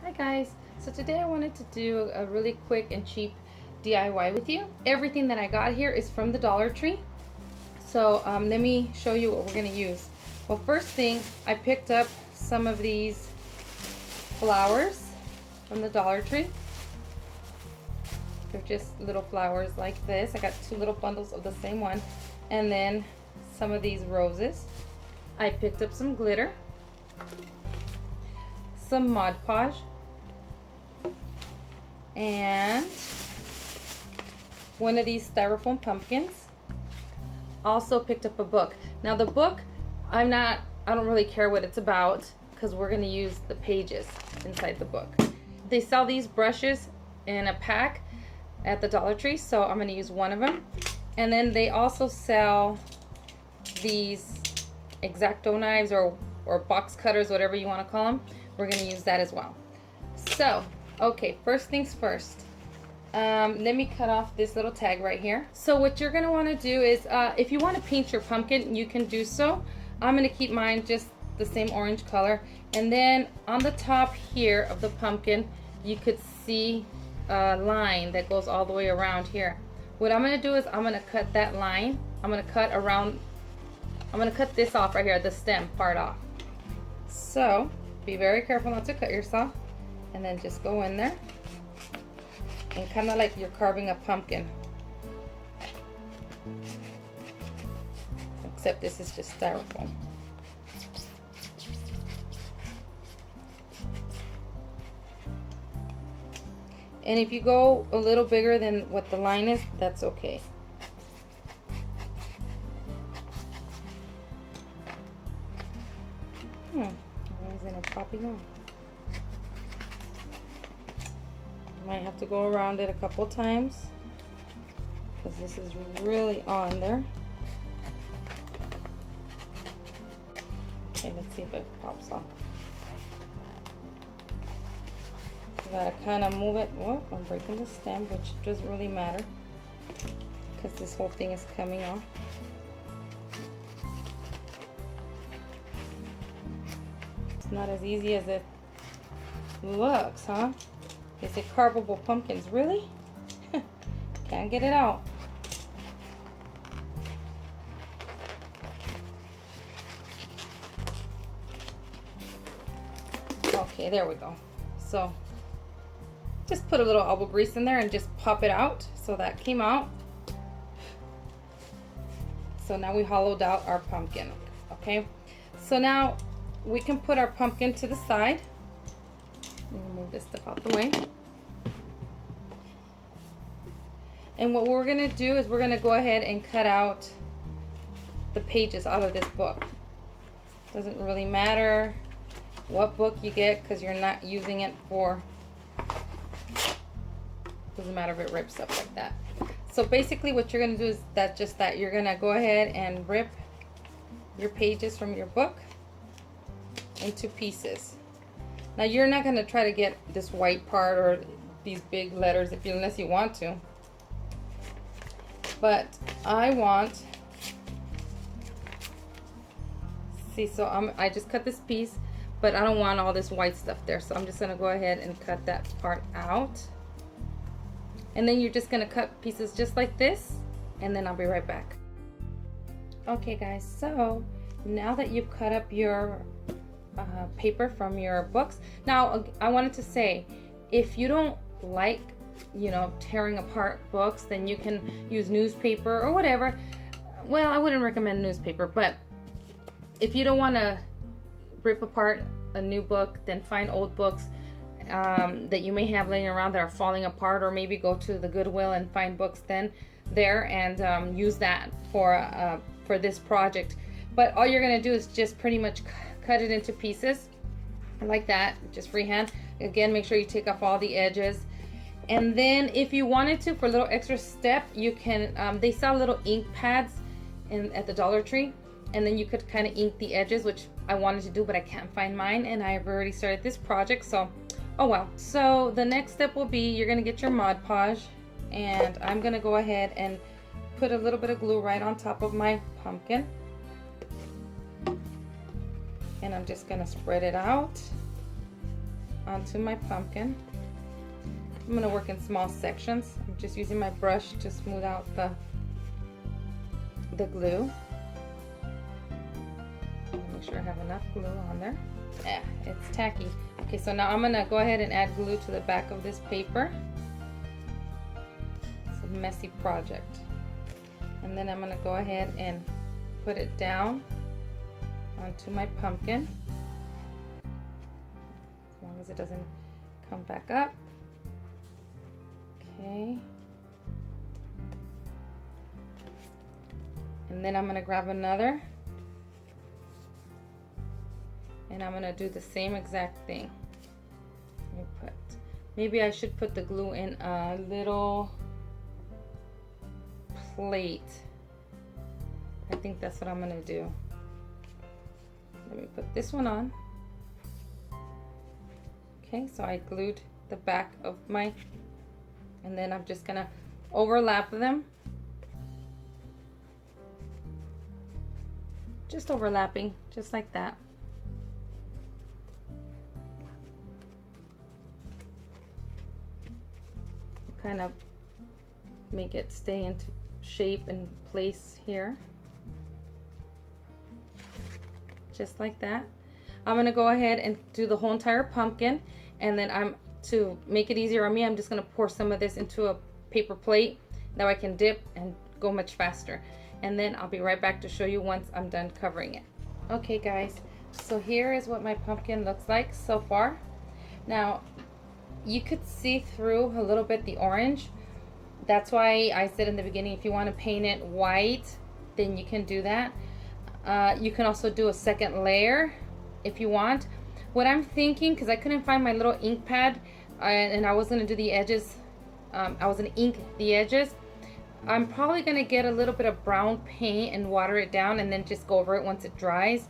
Hi guys, so today I wanted to do a really quick and cheap DIY with you. Everything that I got here is from the Dollar Tree. So let me show you what we're going to use. Well, first thing, I picked up some of these flowers from the Dollar Tree. They're just little flowers like this. I got 2 little bundles of the same one. And then some of these roses. I picked up some glitter, some Mod Podge, and one of these styrofoam pumpkins. Also picked up a book. Now the book, I don't really care what it's about because we're going to use the pages inside the book. They sell these brushes in a pack at the Dollar Tree, so I'm going to use one of them. And then they also sell these X-Acto knives or box cutters, whatever you want to call them. We're going to use that as well. So, okay, first things first. Let me cut off this little tag right here. So what you're going to want to do is, if you want to paint your pumpkin, you can do so. I'm going to keep mine just the same orange color. And then on the top here of the pumpkin, you could see a line that goes all the way around here. What I'm going to do is I'm going to cut that line. I'm going to cut around, I'm going to cut this off right here, the stem part off. So be very careful not to cut yourself. And then just go in there. And kind of like you're carving a pumpkin. Except this is just styrofoam. And if you go a little bigger than what the line is, that's okay. Why isn't it popping off? Might have to go around it a couple times because this is really on there. Okay, let's see if it pops off. You gotta kind of move it. Oh, I'm breaking the stem, which doesn't really matter because this whole thing is coming off. It's not as easy as it looks, huh? They say carvable pumpkins. Really? Can't get it out. Okay, there we go. So just put a little elbow grease in there and just pop it out. So that came out. So now we hollowed out our pumpkin. Okay, so now we can put our pumpkin to the side. Let me move this stuff out the way. And what we're going to do is we're going to go ahead and cut out the pages out of this book. Doesn't really matter what book you get because you're not using it for, doesn't matter if it rips up like that. So basically what you're going to do is that you're going to go ahead and rip your pages from your book into pieces. Now you're not going to try to get this white part or these big letters unless you want to. But I want, see, so I just cut this piece, but I don't want all this white stuff there. So I'm just going to go ahead and cut that part out. And then you're just going to cut pieces just like this. And then I'll be right back. Okay guys, so now that you've cut up your paper from your books. Now I wanted to say, if you don't like, you know, tearing apart books, then you can use newspaper or whatever. Well, I wouldn't recommend newspaper, but if you don't want to rip apart a new book, then find old books that you may have laying around that are falling apart, or maybe go to the Goodwill and find books then there and use that for this project. But all you're going to do is just pretty much cut it into pieces like that, just freehand. Again, make sure you take off all the edges. And then if you wanted to, for a little extra step, you can, they sell little ink pads at the Dollar Tree. And then you could kind of ink the edges, which I wanted to do, but I can't find mine. And I've already started this project, so, oh well. So the next step will be, you're gonna get your Mod Podge. And I'm gonna go ahead and put a little bit of glue right on top of my pumpkin. And I'm just gonna spread it out onto my pumpkin. I'm going to work in small sections. I'm just using my brush to smooth out the glue. Make sure I have enough glue on there. Yeah, it's tacky. Okay, so now I'm going to go ahead and add glue to the back of this paper. It's a messy project. And then I'm going to go ahead and put it down onto my pumpkin. As long as it doesn't come back up. Okay. And then I'm going to grab another. And I'm going to do the same exact thing. Let me put, maybe I should put the glue in a little plate. I think that's what I'm going to do. Let me put this one on. Okay, so I glued the back of my, and then I'm just going to overlap them. Just overlapping, just like that. Kind of make it stay into shape and place here. Just like that. I'm going to go ahead and do the whole entire pumpkin, and then to make it easier on me, I'm just going to pour some of this into a paper plate. That way I can dip and go much faster. And then I'll be right back to show you once I'm done covering it. Okay guys, so here is what my pumpkin looks like so far. Now you could see through a little bit the orange. That's why I said in the beginning, if you want to paint it white, then you can do that. You can also do a second layer if you want. What I'm thinking, because I couldn't find my little ink pad, and I was going to do the edges, I was going to ink the edges. I'm probably going to get a little bit of brown paint and water it down and then just go over it once it dries.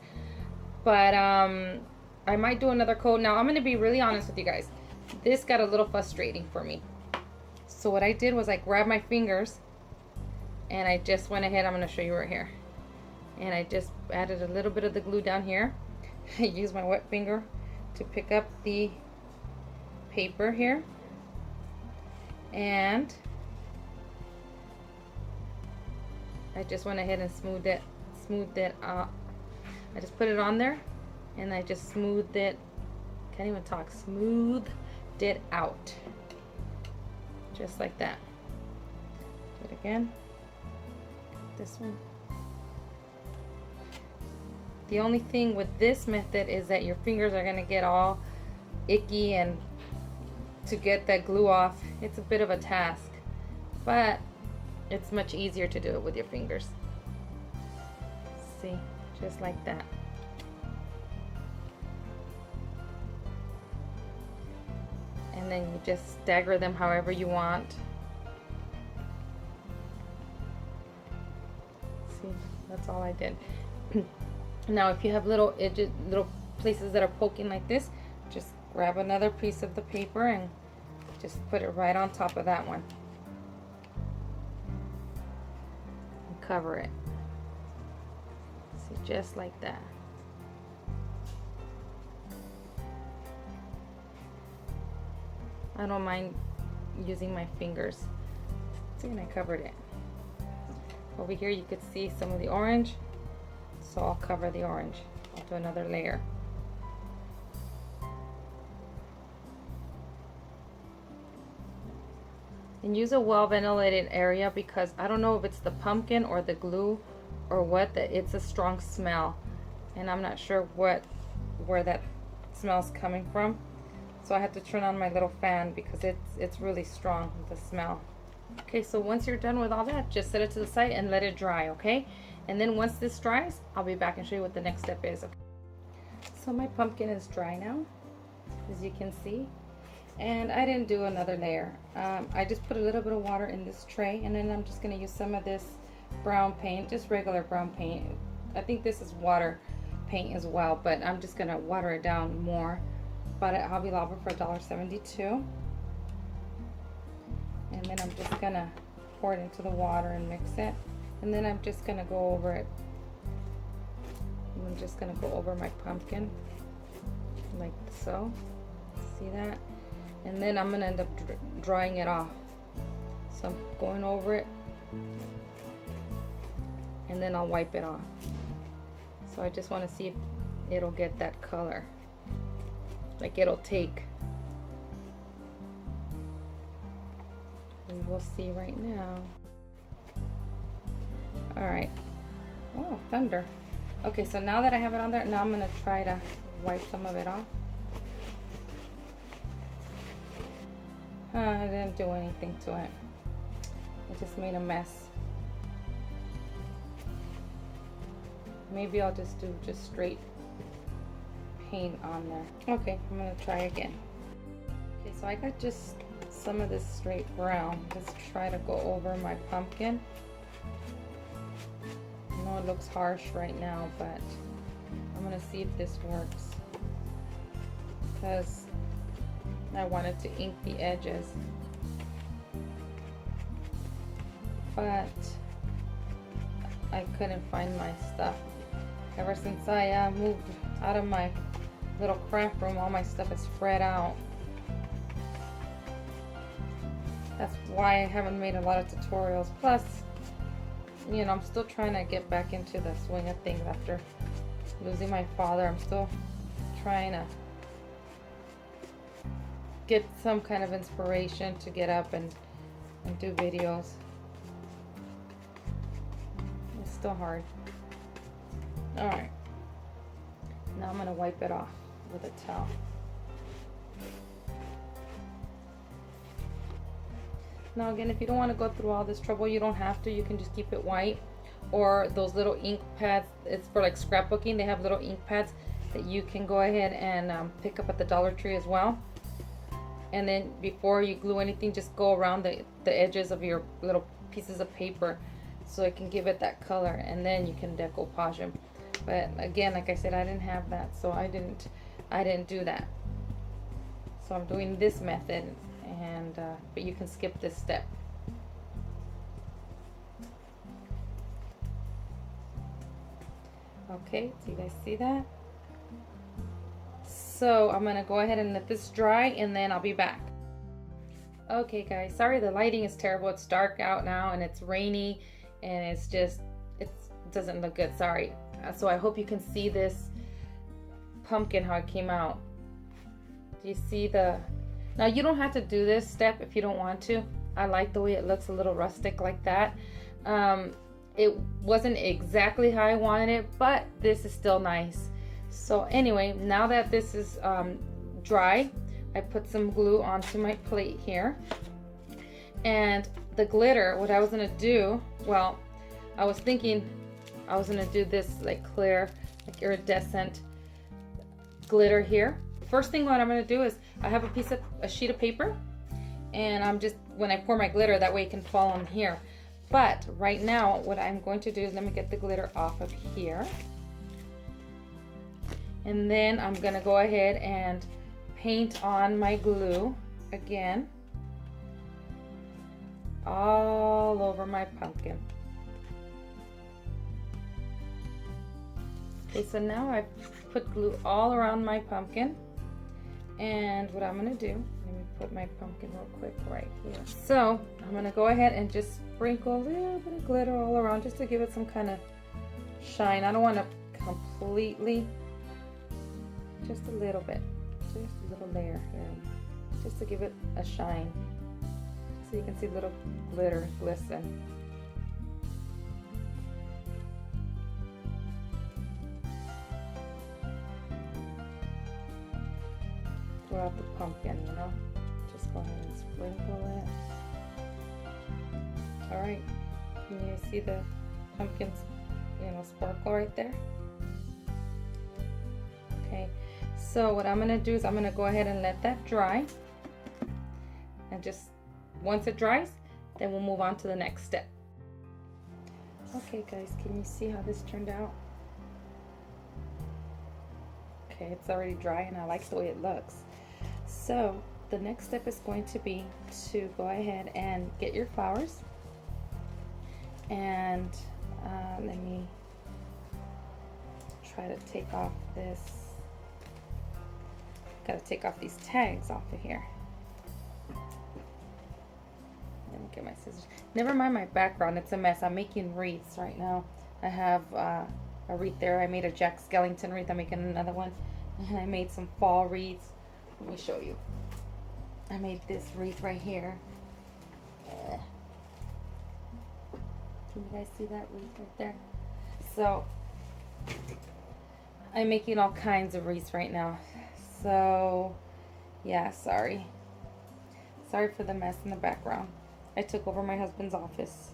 But I might do another coat. Now I'm going to be really honest with you guys. This got a little frustrating for me. So what I did was I grabbed my fingers and I just went ahead, I'm going to show you right here. And I just added a little bit of the glue down here. I used my wet finger to pick up the paper here. And I just went ahead and smoothed it out. I just put it on there and I just smoothed it. Can't even talk. Smoothed it out. Just like that. Do it again. This one. The only thing with this method is that your fingers are going to get all icky, and to get that glue off, it's a bit of a task. But it's much easier to do it with your fingers. See, just like that. And then you just stagger them however you want. See, that's all I did. Now if you have little edges, little places that are poking like this, just grab another piece of the paper and just put it right on top of that one. And cover it. See, just like that. I don't mind using my fingers. See, and I covered it. Over here you could see some of the orange, so I'll cover the orange. I'll do another layer. And use a well ventilated area, because I don't know if it's the pumpkin or the glue or what, that it's a strong smell, and I'm not sure where that smell's coming from. So I had to turn on my little fan because it's really strong, the smell. Okay, so once you're done with all that, just set it to the side and let it dry, okay? And then once this dries, I'll be back and show you what the next step is. Okay? So my pumpkin is dry now, as you can see. And I didn't do another layer. I just put a little bit of water in this tray, and then I'm just going to use some of this brown paint, just regular brown paint. I think this is water paint as well, but I'm just going to water it down more. Bought it at Hobby Lobby for $1.72. And then I'm just going to pour it into the water and mix it. And then I'm just going to go over it. And I'm just going to go over my pumpkin like so. See that? And then I'm gonna end up drying it off. So I'm going over it, and then I'll wipe it off. So I just want to see if it'll get that color, like it'll take. And we'll see right now. All right. Oh, thunder. Okay, so now that I have it on there, now I'm gonna try to wipe some of it off. I didn't do anything to it. I just made a mess. Maybe I'll just do straight paint on there. Okay, I'm gonna try again. Okay, so I got just some of this straight brown. Let's try to go over my pumpkin. I know it looks harsh right now, but I'm gonna see if this works, because I wanted to ink the edges, but I couldn't find my stuff. Ever since I moved out of my little craft room, all my stuff is spread out. That's why I haven't made a lot of tutorials. Plus, you know, I'm still trying to get back into the swing of things after losing my father. I'm still trying to get some kind of inspiration to get up and do videos. It's still hard. All right, now I'm gonna wipe it off with a towel. Now again, if you don't want to go through all this trouble, you don't have to. You can just keep it white, or those little ink pads. It's for like scrapbooking. They have little ink pads that you can go ahead and pick up at the Dollar Tree as well. And then before you glue anything, just go around the edges of your little pieces of paper so it can give it that color, and then you can decoupage them. But again, like I said, I didn't have that, so I didn't do that. So I'm doing this method, and but you can skip this step. Okay, do you guys see that? So I'm gonna go ahead and let this dry, and then I'll be back. Okay guys, sorry the lighting is terrible. It's dark out now and it's rainy, and it doesn't look good, sorry. So I hope you can see this pumpkin, how it came out. Do you see now you don't have to do this step if you don't want to. I like the way it looks, a little rustic like that. It wasn't exactly how I wanted it, but this is still nice. So anyway, now that this is dry, I put some glue onto my plate here. And the glitter, what I was gonna do, well, I was thinking I was gonna do this like clear, like iridescent glitter here. First thing what I'm gonna do is I have a sheet of paper, and I'm just, when I pour my glitter, that way it can fall on here. But right now, what I'm going to do is let me get the glitter off of here. And then I'm gonna go ahead and paint on my glue again, all over my pumpkin. Okay, so now I've put glue all around my pumpkin. And what I'm gonna do, let me put my pumpkin real quick right here. So I'm gonna go ahead and just sprinkle a little bit of glitter all around, just to give it some kind of shine. I don't want to completely, just a little bit, just a little layer here, just to give it a shine, so you can see little glitter glisten. Throughout the pumpkin, you know, just go ahead and sprinkle it. All right, can you see the pumpkins, you know, sparkle right there? Okay, so what I'm gonna do is I'm gonna go ahead and let that dry, and just once it dries, then we'll move on to the next step. Okay guys, can you see how this turned out? Okay, it's already dry and I like the way it looks. So the next step is going to be to go ahead and get your flowers, and let me try to take off this Gotta take off these tags off of here. Let me get my scissors. Never mind my background, it's a mess. I'm making wreaths right now. I have a wreath there. I made a Jack Skellington wreath. I'm making another one. And I made some fall wreaths. Let me show you. I made this wreath right here. Can you guys see that wreath right there? So I'm making all kinds of wreaths right now. So yeah, sorry for the mess in the background. I took over my husband's office.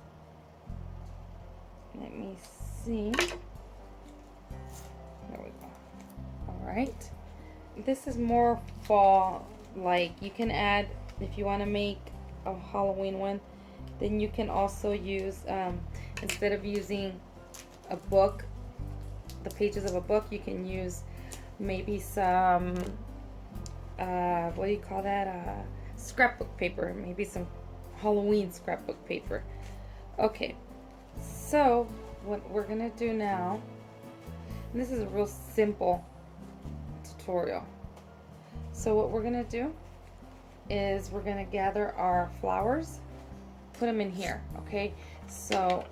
Let me see. There we go. All right, this is more fall like. You can add, if you want to make a Halloween one, then you can also use instead of using a book, the pages of a book, you can use maybe some what do you call that, scrapbook paper, maybe some Halloween scrapbook paper. Okay, so what we're gonna do now, and this is a real simple tutorial. So what we're gonna do is we're gonna gather our flowers, put them in here. Okay, so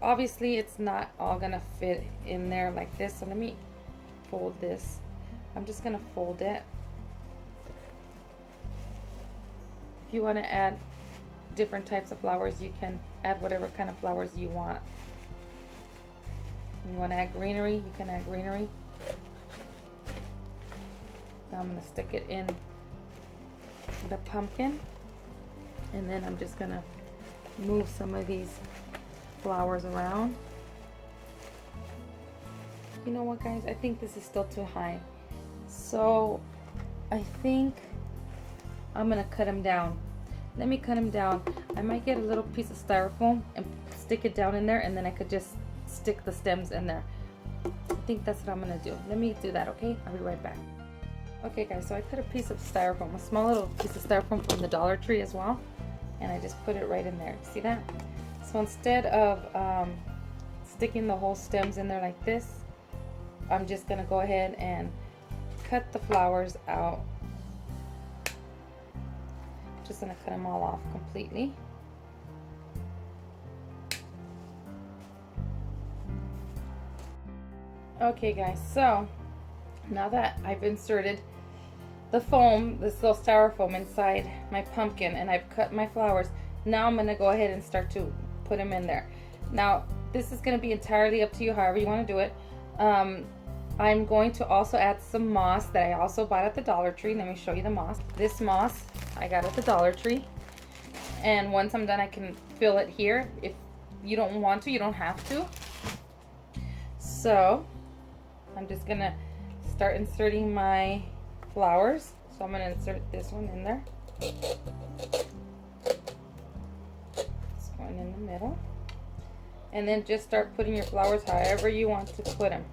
obviously it's not all gonna fit in there like this, so let me fold this. I'm just gonna fold it. If you want to add different types of flowers, you can add whatever kind of flowers you want. You want to add greenery, you can add greenery. Now I'm going to stick it in the pumpkin, and then I'm just going to move some of these flowers around. You know what, guys, I think this is still too high, so I think I'm gonna cut them down. Let me cut them down. I might get a little piece of styrofoam and stick it down in there, and then I could just stick the stems in there. I think that's what I'm gonna do. Let me do that, okay? I'll be right back. Okay, guys, so I cut a piece of styrofoam, a small little piece of styrofoam from the Dollar Tree as well, and I just put it right in there. See that? So instead of sticking the whole stems in there like this, I'm just gonna go ahead and cut the flowers out. Just gonna cut them all off completely. Okay, guys, so now that I've inserted the foam, this little styrofoam inside my pumpkin, and I've cut my flowers, now I'm gonna go ahead and start to put them in there. Now this is gonna be entirely up to you, however you want to do it. I'm going to also add some moss that I also bought at the Dollar Tree. Let me show you the moss. This moss I got at the Dollar Tree, and once I'm done I can fill it here. If you don't want to, you don't have to. So I'm just gonna start inserting my flowers. So I'm gonna insert this one in there. It's going in the middle, and then just start putting your flowers however you want to put them.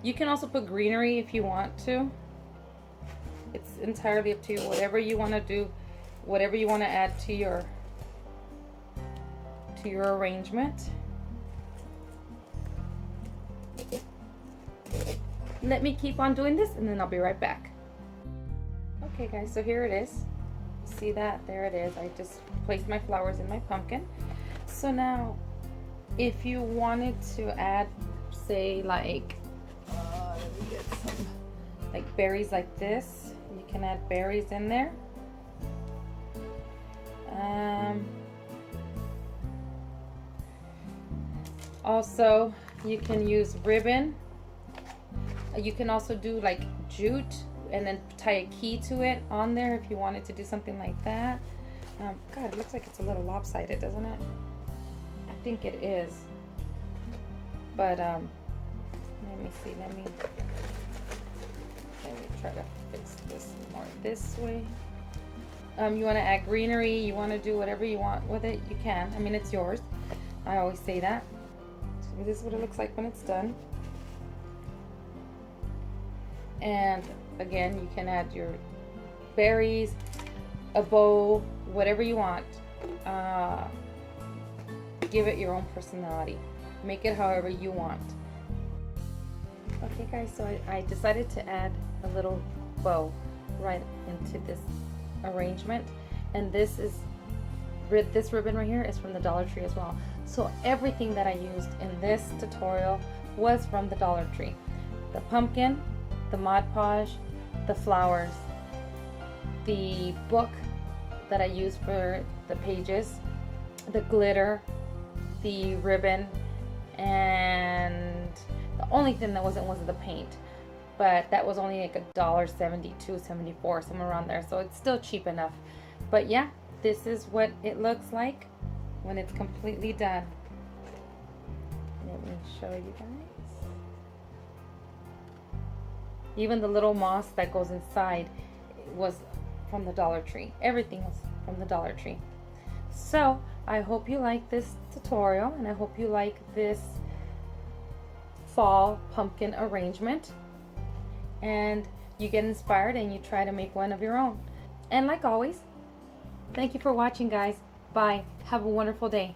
You can also put greenery if you want to. It's entirely up to you. Whatever you want to do, whatever you want to add to your arrangement. Let me keep on doing this, and then I'll be right back. Okay, guys, so here it is. See that? There it is. I just placed my flowers in my pumpkin. So now, if you wanted to add, say, like get some like berries like this, you can add berries in there. Also you can use ribbon. You can also do like jute and then tie a key to it on there if you wanted to do something like that. God, it looks like it's a little lopsided, doesn't it? I think it is, but let me see, let me try to fix this more this way. You want to add greenery, you want to do whatever you want with it, you can. I mean, it's yours. I always say that. So this is what it looks like when it's done. And again, you can add your berries, a bow, whatever you want. Give it your own personality. Make it however you want. Okay guys, so I decided to add a little bow right into this arrangement, and this ribbon right here is from the Dollar Tree as well. So everything that I used in this tutorial was from the Dollar Tree. The pumpkin, the Mod Podge, the flowers, the book that I used for the pages, the glitter, the ribbon, and the only thing that wasn't was the paint, but that was only like $1.72, $74, somewhere around there, so it's still cheap enough. But yeah, this is what it looks like when it's completely done. Let me show you guys. Even the little moss that goes inside was from the Dollar Tree. Everything was from the Dollar Tree. So I hope you like this tutorial, and I hope you like this fall pumpkin arrangement, and you get inspired and you try to make one of your own. And like always, thank you for watching, guys. Bye. Have a wonderful day.